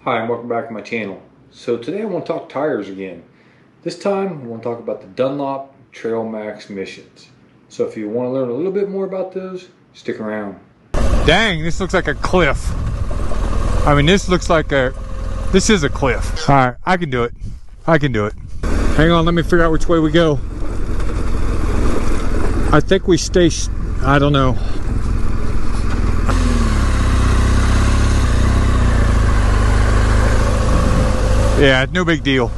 Hi, and welcome back to my channel. So today I want to talk tires again. This time I want to talk about the Dunlop Trailmax Missions. So if you want to learn a little bit more about those, stick around. Dang, this looks like a cliff. I mean, this is a cliff. All right, I can do it. Hang on, let me figure out which way we go. I think we stay, I don't know. Yeah, no big deal.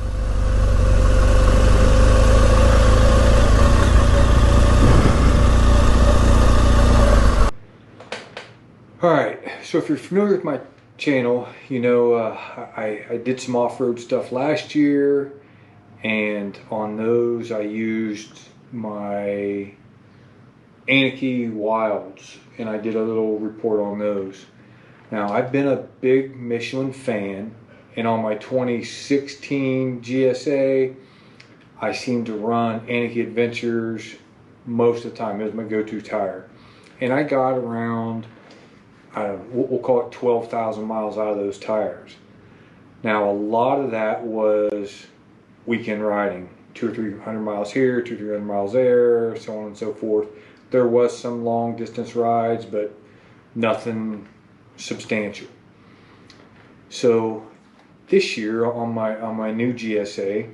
Alright, so if you're familiar with my channel, you know I did some off-road stuff last year, and on those I used my Anarchy Wilds, and I did a little report on those. Now, I've been a big Michelin fan, and on my 2016 GSA, I seem to run Anarchy Adventures most of the time as my go-to tire. And I got around, we'll call it 12,000 miles out of those tires. Now, a lot of that was weekend riding, 200 or 300 miles here, 200 or 300 miles there, so on and so forth. There was some long distance rides, but nothing substantial. So this year on my new GSA,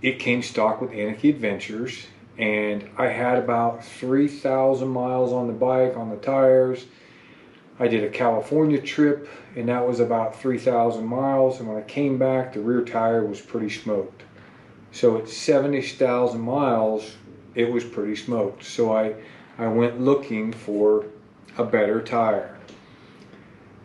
it came stock with Anarchy Adventures, and I had about 3,000 miles on the bike, on the tires. I did a California trip, and that was about 3,000 miles, and when I came back, the rear tire was pretty smoked. So at 70,000 miles, it was pretty smoked. So I went looking for a better tire.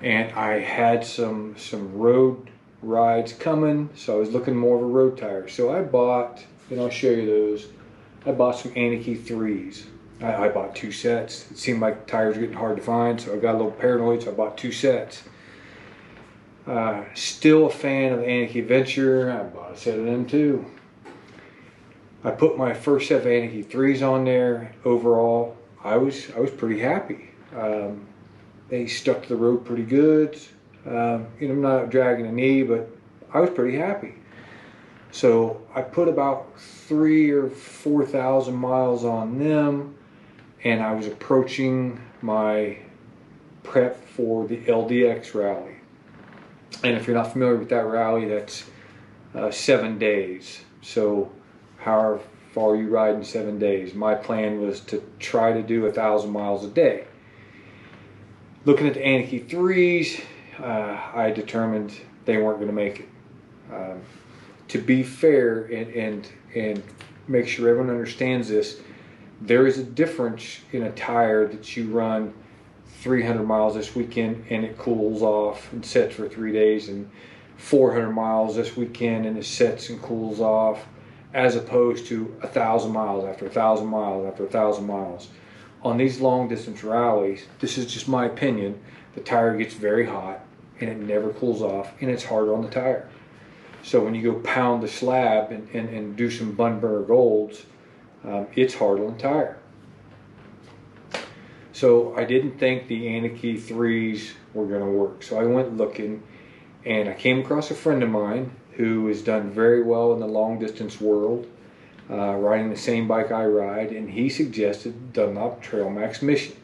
And I had some road rides coming, so I was looking more of a road tire. So I bought, and I'll show you those, I bought some Anarchy 3s. I bought 2 sets. It seemed like tires were getting hard to find, so I got a little paranoid, so I bought 2 sets. Still a fan of Anarchy Adventure. I bought a set of them too. I put my first set of Anarchy 3s on there. Overall, I was pretty happy. They stuck to the road pretty good. I'm not dragging a knee, but I was pretty happy. So I put about 3,000 or 4,000 miles on them, and I was approaching my prep for the LDX rally. And if you're not familiar with that rally, that's 7 days. So how far you ride in 7 days? My plan was to try to do 1,000 miles a day. Looking at the Anarchy 3s, I determined they weren't going to make it. To be fair and make sure everyone understands this, there is a difference in a tire that you run 300 miles this weekend and it cools off and sets for 3 days, and 400 miles this weekend and it sets and cools off, as opposed to 1,000 miles after 1,000 miles after 1,000 miles. On these long distance rallies, this is just my opinion, the tire gets very hot and it never cools off, and it's harder on the tire. So when you go pound the slab and do some bun burner golds, it's hard on the tire. So I didn't think the Anarchy 3s were going to work. So I went looking, and I came across a friend of mine who has done very well in the long distance world, riding the same bike I ride, and he suggested Dunlop Trailmax Missions.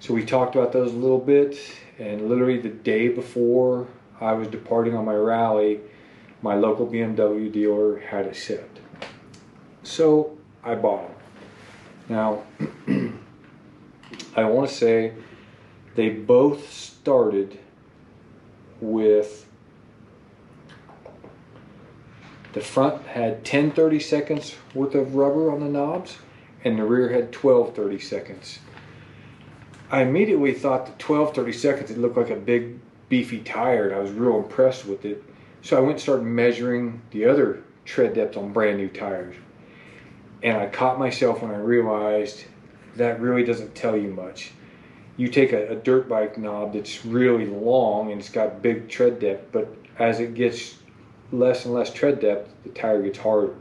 So we talked about those a little bit, and literally the day before I was departing on my rally, my local BMW dealer had a set. So I bought them. Now, I want to say they both started with, the front had 10 30-seconds worth of rubber on the knobs, and the rear had 12 30-seconds. I immediately thought the 12 30-seconds, it looked like a big beefy tire, and I was real impressed with it. So I went and started measuring the other tread depth on brand new tires. And I caught myself when I realized that really doesn't tell you much. You take a dirt bike knob that's really long and it's got big tread depth, but as it gets less and less tread depth, the tire gets harder.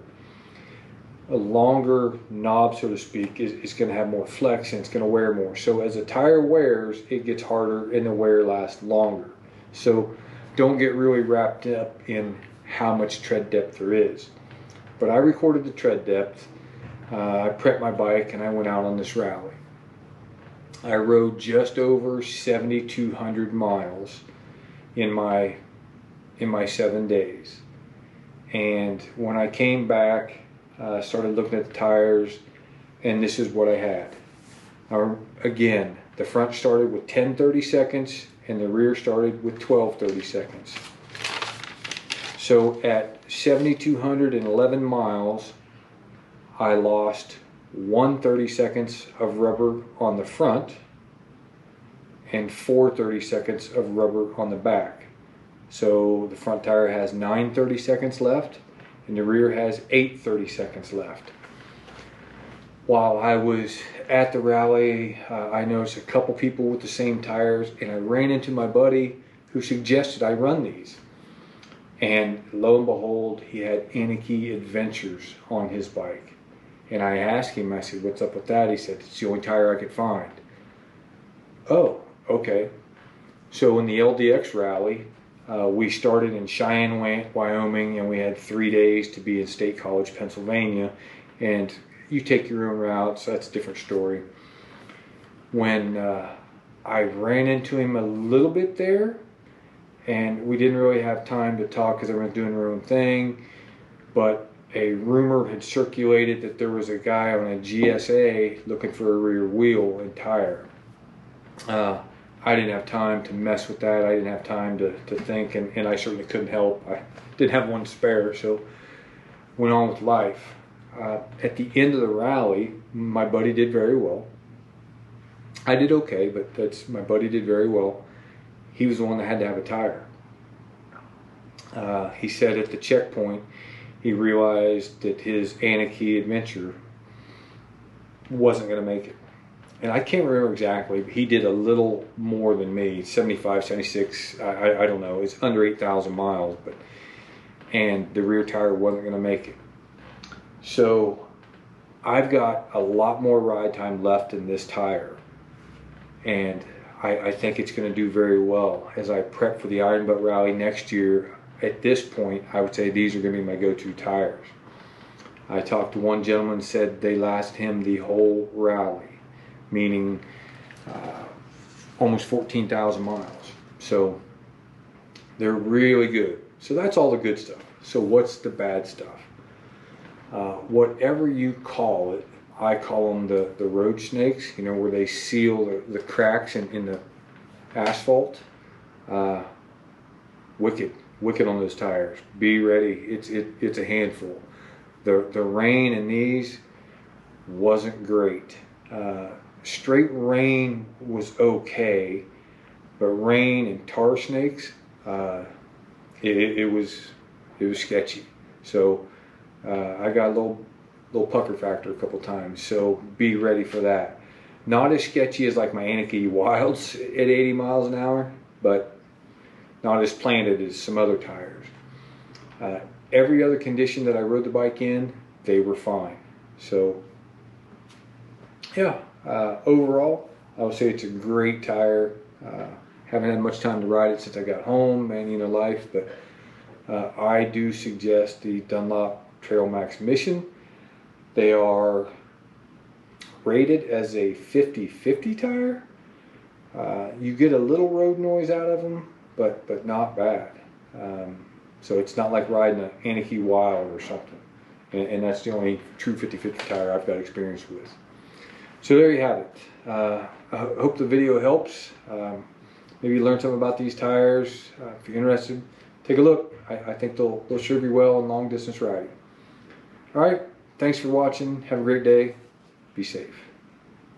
a longer knob, so to speak, is going to have more flex and it's going to wear more. So as a tire wears, it gets harder and the wear lasts longer. So don't get really wrapped up in how much tread depth there is. But I recorded the tread depth. I prepped my bike and I went out on this rally. I rode just over 7,200 miles in my 7 days. And when I came back, started looking at the tires, and this is what I had. Again, the front started with 10 30-seconds and the rear started with 12 30-seconds. So at 7,211 miles, I lost 1 30-seconds of rubber on the front and 4 30-seconds of rubber on the back. So the front tire has 9 30-seconds left and the rear has 8 30-seconds left. While I was at the rally, I noticed a couple people with the same tires, and I ran into my buddy who suggested I run these. And lo and behold, he had Anarchy Adventures on his bike. And I asked him, I said, what's up with that? He said, it's the only tire I could find. Oh, okay. So in the LDX rally, we started in Cheyenne, Wyoming, and we had 3 days to be in State College, Pennsylvania. And you take your own route, so that's a different story. When I ran into him a little bit there, and we didn't really have time to talk because everyone's doing their own thing, but a rumor had circulated that there was a guy on a GSA looking for a rear wheel and tire. I didn't have time to mess with that. I didn't have time to think, and I certainly couldn't help. I didn't have one spare, so went on with life. At the end of the rally, my buddy did very well. I did okay, but my buddy did very well. He was the one that had to have a tire. He said at the checkpoint, he realized that his Anarchy Adventure wasn't going to make it. And I can't remember exactly, but he did a little more than me, 75, 76, I don't know. It's under 8,000 miles, and the rear tire wasn't going to make it. So I've got a lot more ride time left in this tire, and I think it's going to do very well as I prep for the Iron Butt Rally next year. At this point, I would say these are going to be my go-to tires. I talked to one gentleman, said they last him the whole rally, meaning almost 14,000 miles. So they're really good. So that's all the good stuff. So what's the bad stuff? Whatever you call it, I call them the road snakes, you know, where they seal the cracks in the asphalt. Wicked on those tires. Be ready. It's a handful. The rain in these wasn't great. Straight rain was okay, but rain and tar snakes, it was sketchy. So I got a little pucker factor a couple times, so be ready for that. Not as sketchy as like my Anarchy Wilds at 80 miles an hour, but not as planted as some other tires. Every other condition that I rode the bike in, they were fine. So yeah, overall, I would say it's a great tire. Haven't had much time to ride it since I got home, man, you know, life, but I do suggest the Dunlop Trailmax Mission. They are rated as a 50/50 tire. You get a little road noise out of them, but not bad. So it's not like riding an Anarchy Wild or something. And that's the only true 50/50 tire I've got experience with. So there you have it. I hope the video helps. Maybe you learn something about these tires. If you're interested, take a look. I think they'll serve you well in long distance riding. All right, thanks for watching. Have a great day. Be safe.